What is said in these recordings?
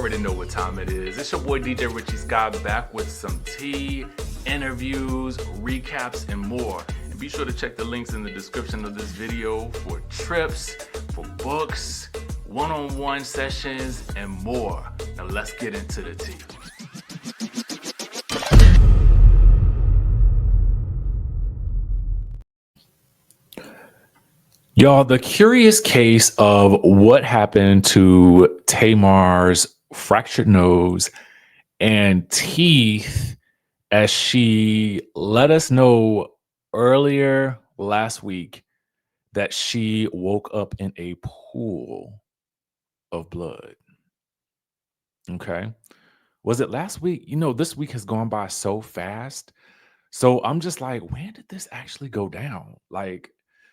already know what time it is. It's your boy DJ Richie Skye back with some tea, interviews, recaps, and more. And be sure to check the links in the description of this video for trips, for books, one-on-one sessions, and more. Now let's get into the tea. Y'all, the curious case of what happened to Tamar's fractured nose and teeth, as she let us know earlier last week that she woke up in a pool of blood. Okay. Was it last week? This week has gone by so fast. So I'm just like, when did this actually go down?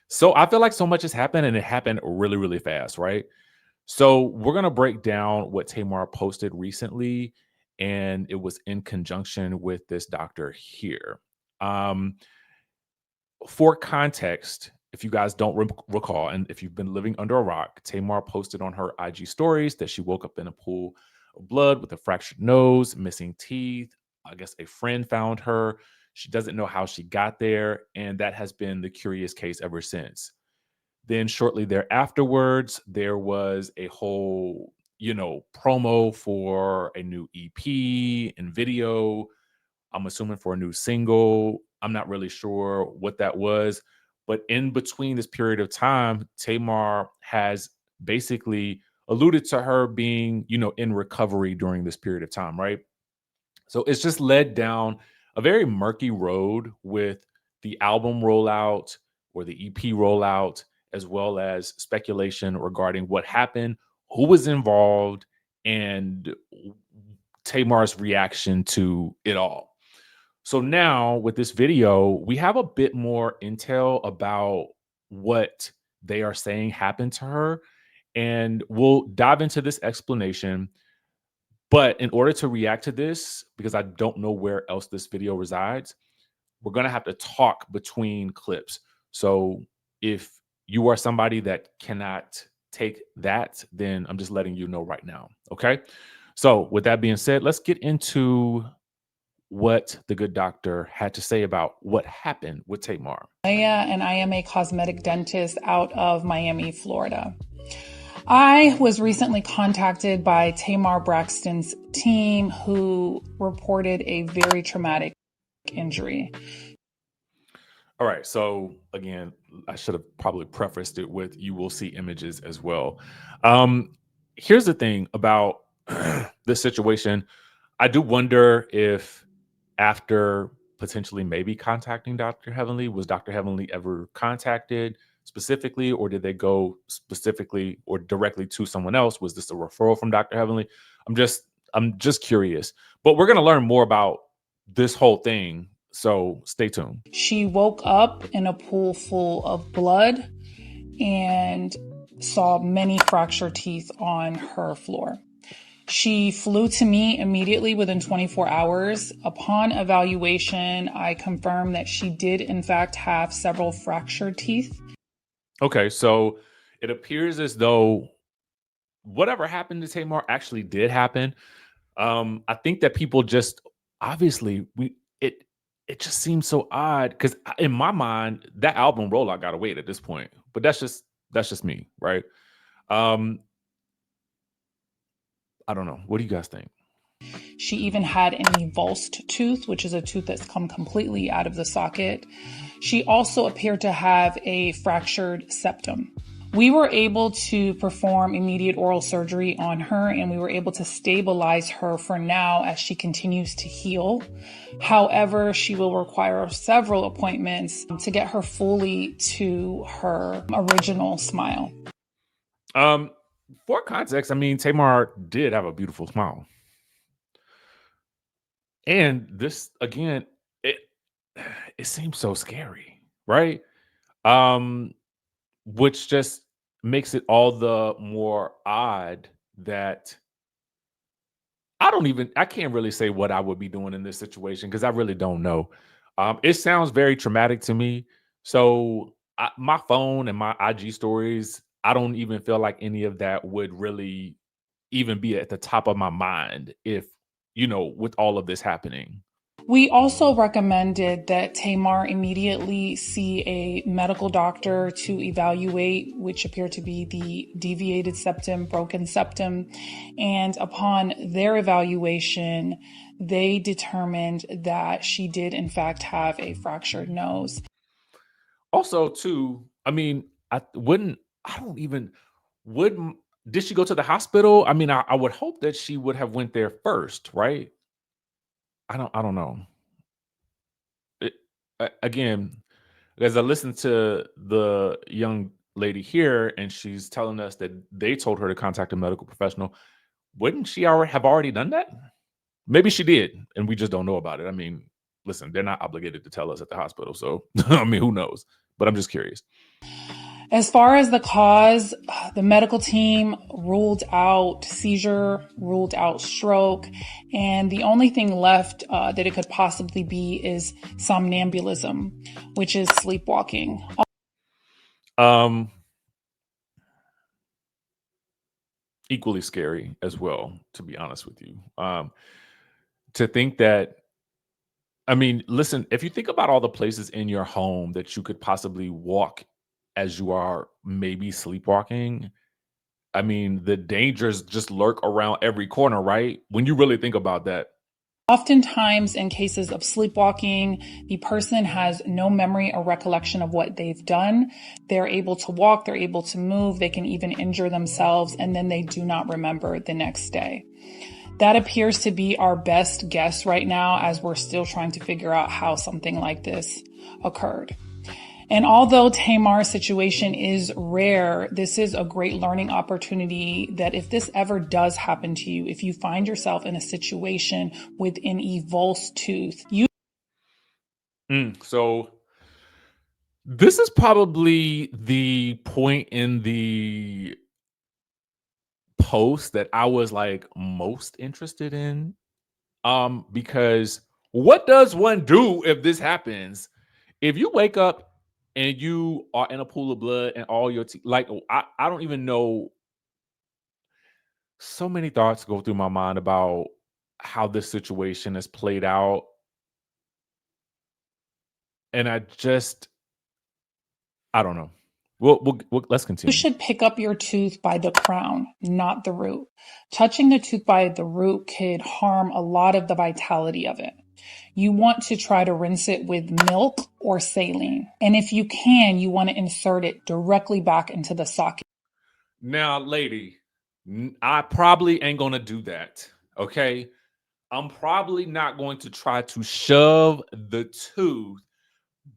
So I feel like so much has happened and it happened really, really fast, right? So we're going to break down what Tamar posted recently, and it was in conjunction with this doctor here. For context, if you guys don't recall, and if you've been living under a rock, Tamar posted on her IG stories that she woke up in a pool of blood with a fractured nose, missing teeth. I guess a friend found her. She doesn't know how she got there, and that has been the curious case ever since. Then shortly thereafterwards, there was a whole, promo for a new EP and video. I'm assuming for a new single. I'm not really sure what that was. But in between this period of time, Tamar has basically alluded to her being, in recovery during this period of time, right? So it's just led down a very murky road with the album rollout or the EP rollout, as well as speculation regarding what happened, who was involved, and Tamar's reaction to it all. So now with this video, we have a bit more intel about what they are saying happened to her. And we'll dive into this explanation. But in order to react to this, because I don't know where else this video resides, we're going to have to talk between clips. So if you are somebody that cannot take that, then I'm just letting you know right now. Okay. So with that being said, let's get into what the good doctor had to say about what happened with Tamar. And I am a cosmetic dentist out of Miami, Florida. I was recently contacted by Tamar Braxton's team, who reported a very traumatic injury. All right. So again, I should have probably prefaced it with you will see images as well. Here's the thing about this situation. I do wonder if after potentially maybe contacting Dr. Heavenly, was Dr. Heavenly ever contacted specifically, or did they go specifically or directly to someone else? Was this a referral from Dr. Heavenly? I'm just curious. But we're going to learn more about this whole thing. So stay tuned. She woke up in a pool full of blood and saw many fractured teeth on her floor. She flew to me immediately within 24 hours. Upon evaluation, I confirmed that she did, in fact, have several fractured teeth. Okay, so it appears as though whatever happened to Tamar actually did happen. I think that people just obviously it just seems so odd because in my mind that album rollout got to wait at this point. But that's just me, right? I don't know. What do you guys think? She even had an avulsed tooth, which is a tooth that's come completely out of the socket. She also appeared to have a fractured septum. We were able to perform immediate oral surgery on her, and we were able to stabilize her for now as she continues to heal. However, she will require several appointments to get her fully to her original smile. For context, I mean, Tamar did have a beautiful smile. And this again, it seems so scary, right? Which just makes it all the more odd that I can't really say what I would be doing in this situation because I really don't know. It sounds very traumatic to me. So my phone and my IG stories, I don't even feel like any of that would really even be at the top of my mind if, with all of this happening. We also recommended that Tamar immediately see a medical doctor to evaluate, which appeared to be the deviated septum, broken septum. And upon their evaluation, they determined that she did in fact have a fractured nose. Also, too, I mean, wouldn't did she go to the hospital? I mean, I would hope that she would have went there first, right? I don't know. Again, as I listened to the young lady here, and she's telling us that they told her to contact a medical professional, wouldn't she have already done that? Maybe she did, and we just don't know about it. I mean, listen, they're not obligated to tell us at the hospital, so I mean, who knows? But I'm just curious. As far as the cause, the medical team ruled out seizure, ruled out stroke, and the only thing left that it could possibly be is somnambulism, which is sleepwalking. Equally scary as well, to be honest with you. To think that, I mean, listen, if you think about all the places in your home that you could possibly walk as you are maybe sleepwalking, I mean, the dangers just lurk around every corner, right? When you really think about that. Oftentimes, in cases of sleepwalking, the person has no memory or recollection of what they've done. They're able to walk, they're able to move, they can even injure themselves, and then they do not remember the next day. That appears to be our best guess right now, as we're still trying to figure out how something like this occurred. And although Tamar's situation is rare, this is a great learning opportunity that if this ever does happen to you, if you find yourself in a situation with an evulsed tooth, So this is probably the point in the post that I was like most interested in. Because what does one do if this happens? If you wake up and you are in a pool of blood and all your teeth, like, I don't even know. So many thoughts go through my mind about how this situation is played out. And I don't know. Let's you continue. should pick up your tooth by the crown, not the root. Touching the tooth by the root could harm a lot of the vitality of it. You want to try to rinse it with milk or saline. And if you can, you want to insert it directly back into the socket. Now, lady, I probably ain't going to do that. Okay. I'm probably not going to try to shove the tooth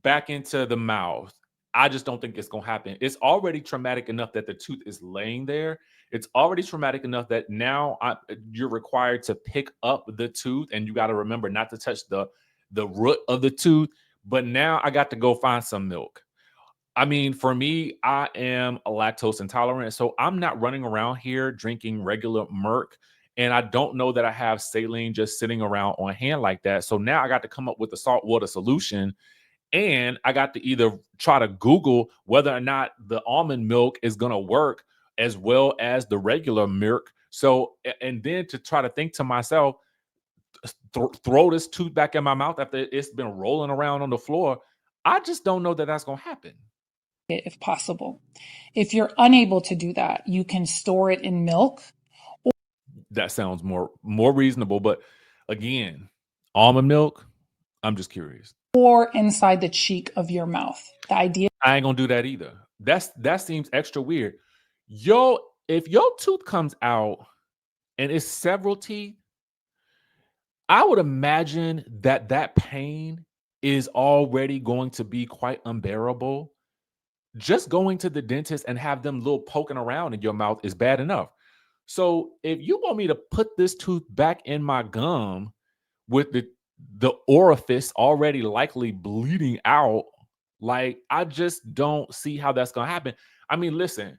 back into the mouth. I just don't think it's going to happen. It's already traumatic enough that the tooth is laying there. It's already traumatic enough that now you're required to pick up the tooth, and you got to remember not to touch the root of the tooth. But now I got to go find some milk. I mean, for me, I am a lactose intolerant, so I'm not running around here drinking regular Merc, and I don't know that I have saline just sitting around on hand like that. So now I got to come up with a saltwater solution, and I got to either try to Google whether or not the almond milk is going to work as well as the regular milk. So, and then to try to think to myself, throw this tooth back in my mouth after it's been rolling around on the floor. I just don't know that that's going to happen. If possible. If you're unable to do that, you can store it in milk. That sounds more reasonable, but again, almond milk, I'm just curious. Or inside the cheek of your mouth. The idea I ain't gonna do that either. That seems extra weird. If your tooth comes out and it's several teeth, I would imagine that pain is already going to be quite unbearable. Just going to the dentist and have them little poking around in your mouth is bad enough. So if you want me to put this tooth back in my gum with the orifice already likely bleeding out, like, I just don't see how that's gonna happen. I mean, listen,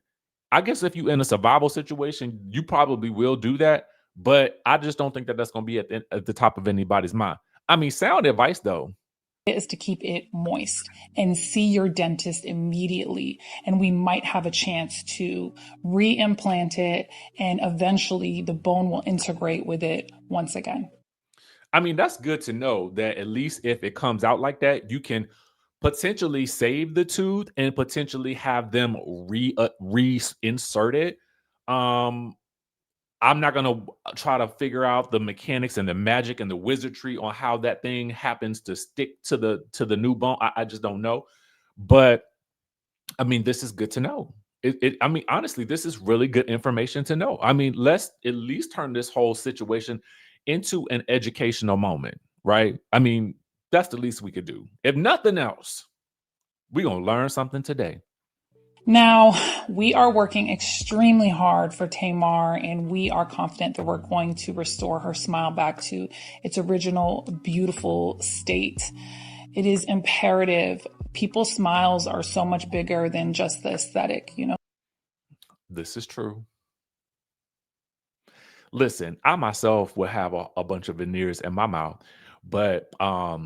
I guess if you're in a survival situation, you probably will do that, but I just don't think that that's gonna be at the top of anybody's mind. I mean, sound advice though. is to keep it moist and see your dentist immediately. And we might have a chance to re-implant it, and eventually the bone will integrate with it once again. I mean, that's good to know that at least if it comes out like that, you can potentially save the tooth and potentially have them reinsert it. Um, I'm not gonna try to figure out the mechanics and the magic and the wizardry on how that thing happens to stick to the new bone. I just don't know. But I mean, this is good to know. I mean, honestly, this is really good information to know. I mean, let's at least turn this whole situation into an educational moment, right? I mean, that's the least we could do. If nothing else, we're gonna learn something today. Now, we are working extremely hard for Tamar, and we are confident that we're going to restore her smile back to its original beautiful state. It is imperative. People's smiles are so much bigger than just the aesthetic, you know? This is true. Listen, I myself will have a bunch of veneers in my mouth, but I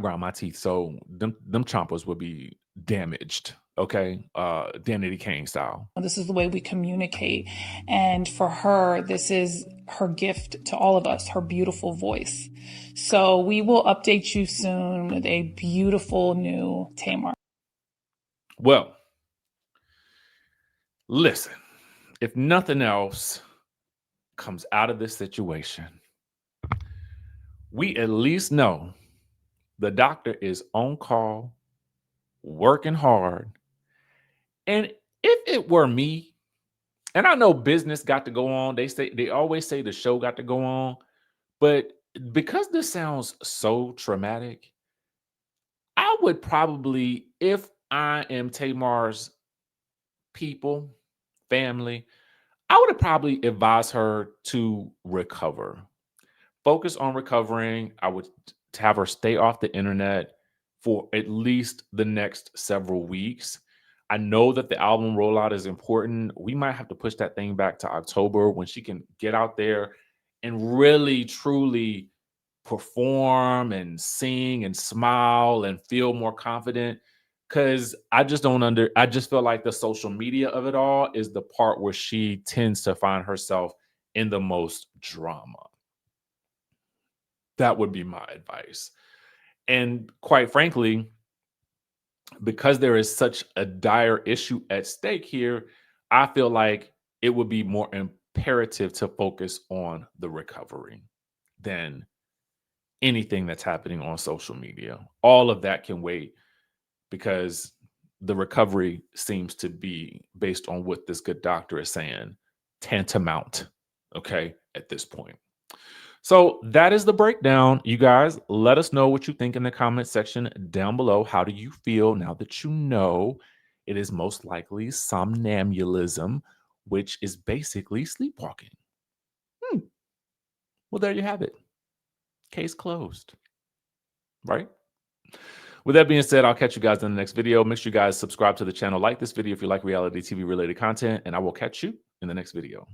grind my teeth, so them chompers will be damaged. Okay, Danity Kane style. This is the way we communicate. And for her, this is her gift to all of us, her beautiful voice. So we will update you soon with a beautiful new Tamar. Well, listen, if nothing else comes out of this situation, we at least know the doctor is on call, working hard. And if it were me, and I know business got to go on, they always say the show got to go on, but because this sounds so traumatic, I would probably, if I am Tamar's people, family, I would probably advise her to recover. Focus on recovering. I would have her stay off the internet for at least the next several weeks. I know that the album rollout is important. We might have to push that thing back to October when she can get out there and really, truly perform and sing and smile and feel more confident. Cause I just feel like the social media of it all is the part where she tends to find herself in the most drama. That would be my advice. And quite frankly, because there is such a dire issue at stake here, I feel like it would be more imperative to focus on the recovery than anything that's happening on social media. All of that can wait because the recovery seems to be, based on what this good doctor is saying, tantamount, okay, at this point. So that is the breakdown. You guys, let us know what you think in the comment section down below. How do you feel now that you know it is most likely somnambulism, which is basically sleepwalking? Well, there you have it. Case closed. Right? With that being said, I'll catch you guys in the next video. Make sure you guys subscribe to the channel, like this video if you like reality TV related content, and I will catch you in the next video.